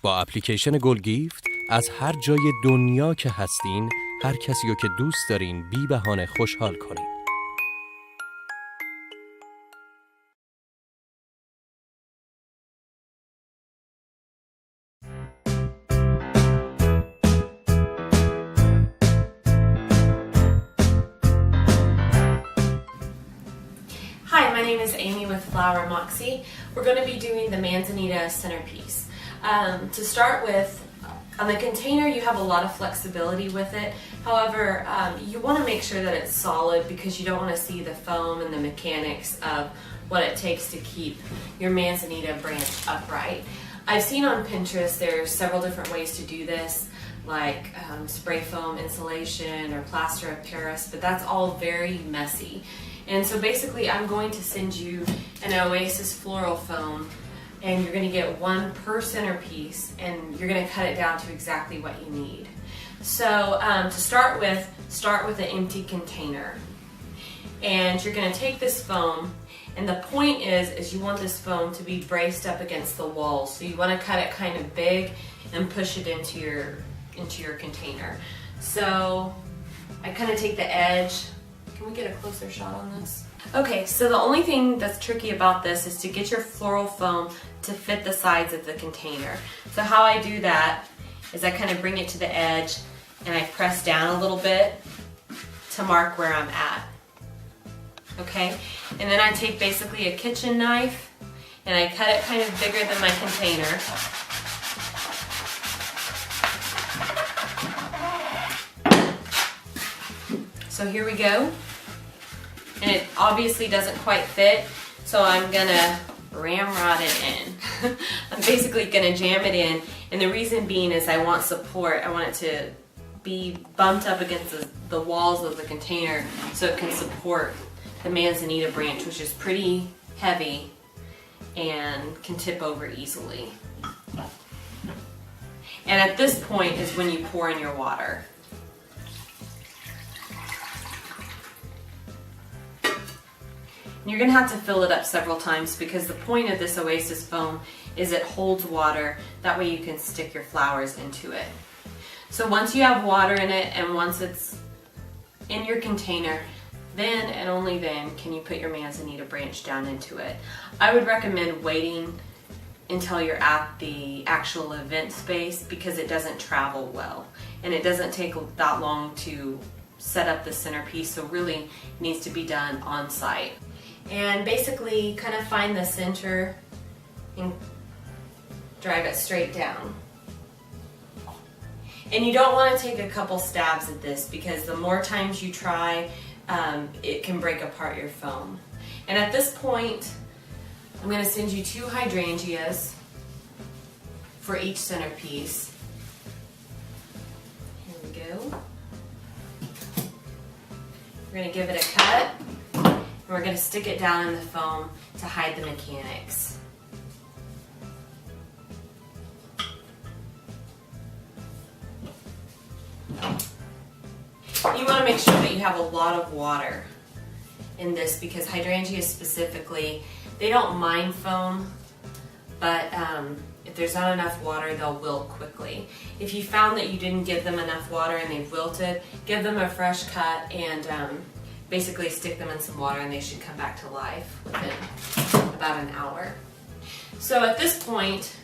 با اپلیکیشن گلگیفت از هر جای دنیا که هستین، هر کسی رو که دوست دارین بی بهانه خوشحال کنین. Hi, my name is Amy with Flower Moxie. We're going to be doing the Manzanita centerpiece. To start with, on the container you have a lot of flexibility with it. However, you want to make sure that it's solid because you don't want to see the foam and the mechanics of what it takes to keep your Manzanita branch upright. I've seen on Pinterest there's several different ways to do this, like spray foam insulation or plaster of Paris, but that's all very messy. And so basically I'm going to send you an Oasis floral foam, and you're going to get one per centerpiece, and you're going to cut it down to exactly what you need. So to start with an empty container. And you're going to take this foam, and the point is you want this foam to be braced up against the wall. So you want to cut it kind of big and push it into your container. So I kind of take the edge. Can we get a closer shot on this? Okay, so the only thing that's tricky about this is to get your floral foam to fit the sides of the container. So how I do that is I kind of bring it to the edge and I press down a little bit to mark where I'm at. Okay, and then I take basically a kitchen knife and I cut it kind of bigger than my container. So here we go. And it obviously doesn't quite fit, so I'm gonna ramrod it in. I'm basically gonna jam it in, and the reason being is I want support. I want it to be bumped up against the walls of the container so it can support the Manzanita branch, which is pretty heavy and can tip over easily. And at this point is when you pour in your water. You're going to have to fill it up several times because the point of this Oasis foam is it holds water. That way you can stick your flowers into it. So once you have water in it and once it's in your container, then and only then can you put your Manzanita branch down into it. I would recommend waiting until you're at the actual event space because it doesn't travel well and it doesn't take that long to set up the centerpiece, so really it needs to be done on site. And basically kind of find the center and drive it straight down. And you don't want to take a couple stabs at this because the more times you try, it can break apart your foam. And at this point, I'm going to send you 2 hydrangeas for each centerpiece. Here we go. We're going to give it a cut. And we're going to stick it down in the foam to hide the mechanics. You want to make sure that you have a lot of water in this because hydrangeas specifically, they don't mind foam, but if there's not enough water, they'll wilt quickly. If you found that you didn't give them enough water and they've wilted, give them a fresh cut and basically stick them in some water and they should come back to life within about an hour. So at this point,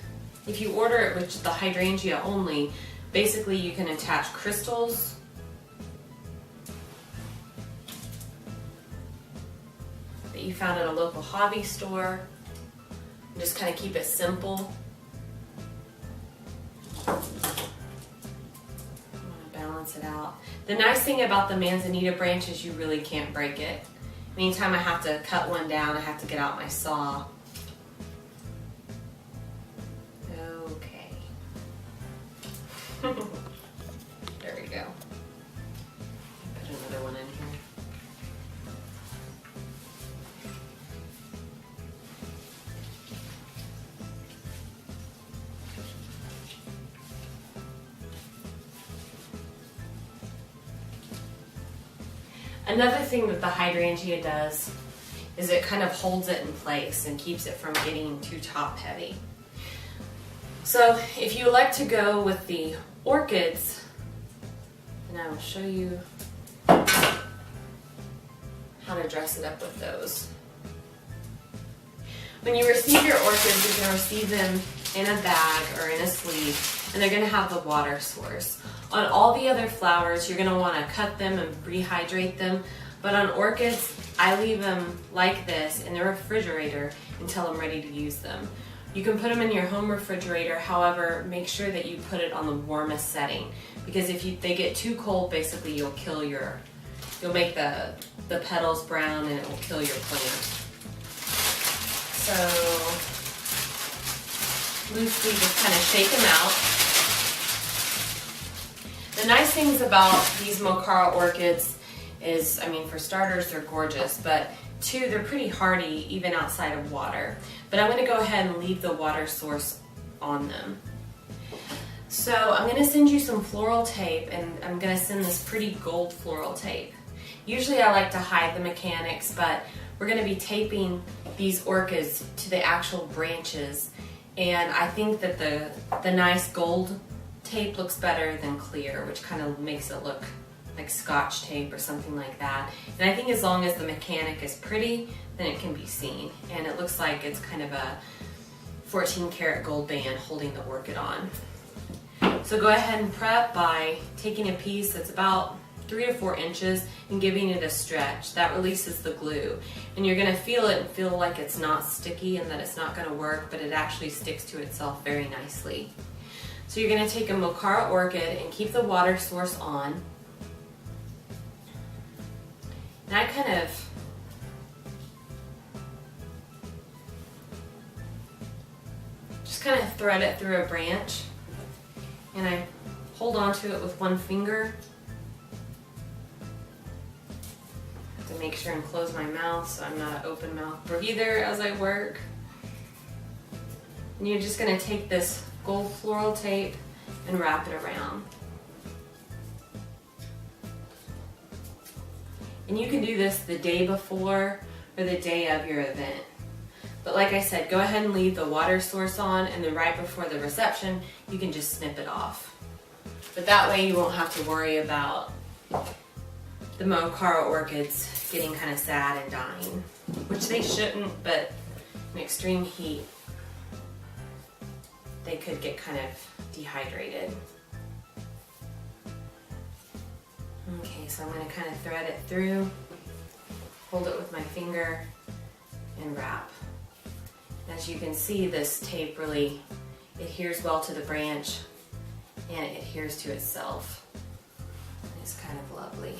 if you order it with the hydrangea only, basically you can attach crystals that you found at a local hobby store. And just kind of keep it simple. Balance it out. The nice thing about the Manzanita branch is you really can't break it. Anytime I have to cut one down, I have to get out my saw. Okay. There we go. Put another one in here. Another thing that the hydrangea does is it kind of holds it in place and keeps it from getting too top heavy. So if you elect to go with the orchids, then I will show you how to dress it up with those. When you receive your orchids, you're going to receive them in a bag or in a sleeve, and they're going to have the water source. On all the other flowers, you're going to want to cut them and rehydrate them, but on orchids, I leave them like this in the refrigerator until I'm ready to use them. You can put them in your home refrigerator, however, make sure that you put it on the warmest setting, because if they get too cold, basically you'll make the petals brown and it will kill your plant. So loosely just kind of shake them out. The nice things about these Mocara orchids is, I mean, for starters, they're gorgeous, but two, they're pretty hardy even outside of water. But I'm going to go ahead and leave the water source on them. So I'm going to send you some floral tape, and I'm going to send this pretty gold floral tape. Usually I like to hide the mechanics, but we're going to be taping these orchids to the actual branches, and I think that the nice gold tape looks better than clear, which kind of makes it look like Scotch tape or something like that. And I think as long as the mechanic is pretty, then it can be seen. And it looks like it's kind of a 14 karat gold band holding the orchid on. So go ahead and prep by taking a piece that's about 3 to 4 inches and giving it a stretch. That releases the glue. And you're gonna feel it and feel like it's not sticky and that it's not gonna work, but it actually sticks to itself very nicely. So you're gonna take a Mocara orchid and keep the water source on. And I kind of thread it through a branch, and I hold on to it with one finger. I have to make sure and close my mouth so I'm not an open mouth breather as I work. And you're just going to take this gold floral tape and wrap it around. And you can do this the day before or the day of your event. But like I said, go ahead and leave the water source on, and then right before the reception, you can just snip it off. But that way you won't have to worry about the Mocara orchids getting kind of sad and dying, which they shouldn't, but in extreme heat, they could get kind of dehydrated. Okay, so I'm going to kind of thread it through, hold it with my finger, and wrap. As you can see, this tape really adheres well to the branch, and it adheres to itself. It's kind of lovely.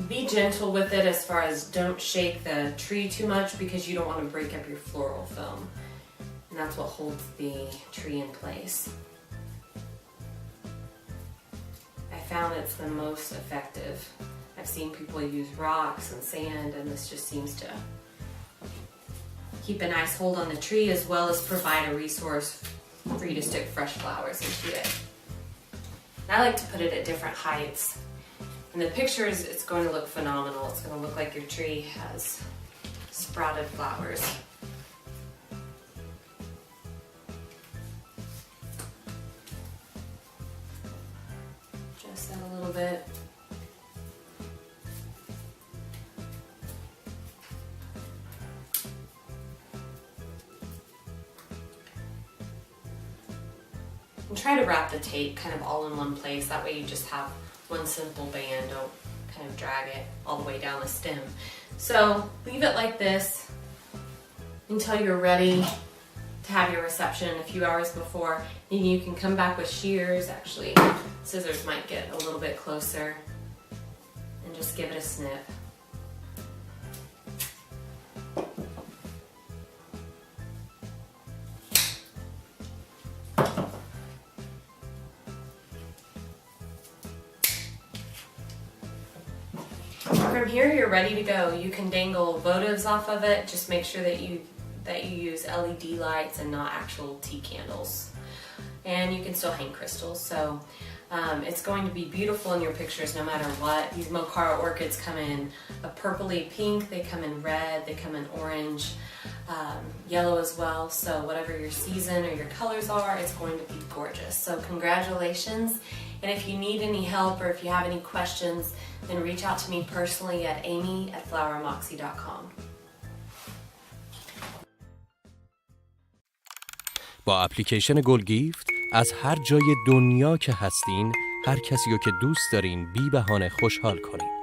Be gentle with it as far as don't shake the tree too much, because you don't want to break up your floral foam. And that's what holds the tree in place. I found it's the most effective. I've seen people use rocks and sand, and this just seems to keep a nice hold on the tree, as well as provide a resource for you to stick fresh flowers into it. And I like to put it at different heights. In the pictures, it's going to look phenomenal. It's going to look like your tree has sprouted flowers. Adjust that a little bit. And try to wrap the tape kind of all in one place. That way you just have one simple band. Don't kind of drag it all the way down the stem. So leave it like this until you're ready to have your reception a few hours before. Then you can come back with shears. Actually, scissors might get a little bit closer, and just give it a snip. From here, you're ready to go. You can dangle votives off of it. Just make sure that you use LED lights and not actual tea candles. And you can still hang crystals. So It's going to be beautiful in your pictures no matter what. These Mocara orchids come in a purpley pink, they come in red, they come in orange, yellow as well. So whatever your season or your colors are, it's going to be gorgeous. So congratulations. And if you need any help or if you have any questions, then reach out to me personally at amy@flowermoxie.com. با اپلیکیشن گلگیفت از هر جای دنیا که هستین، هر کسی رو که دوست دارین بی بهانه خوشحال کنین.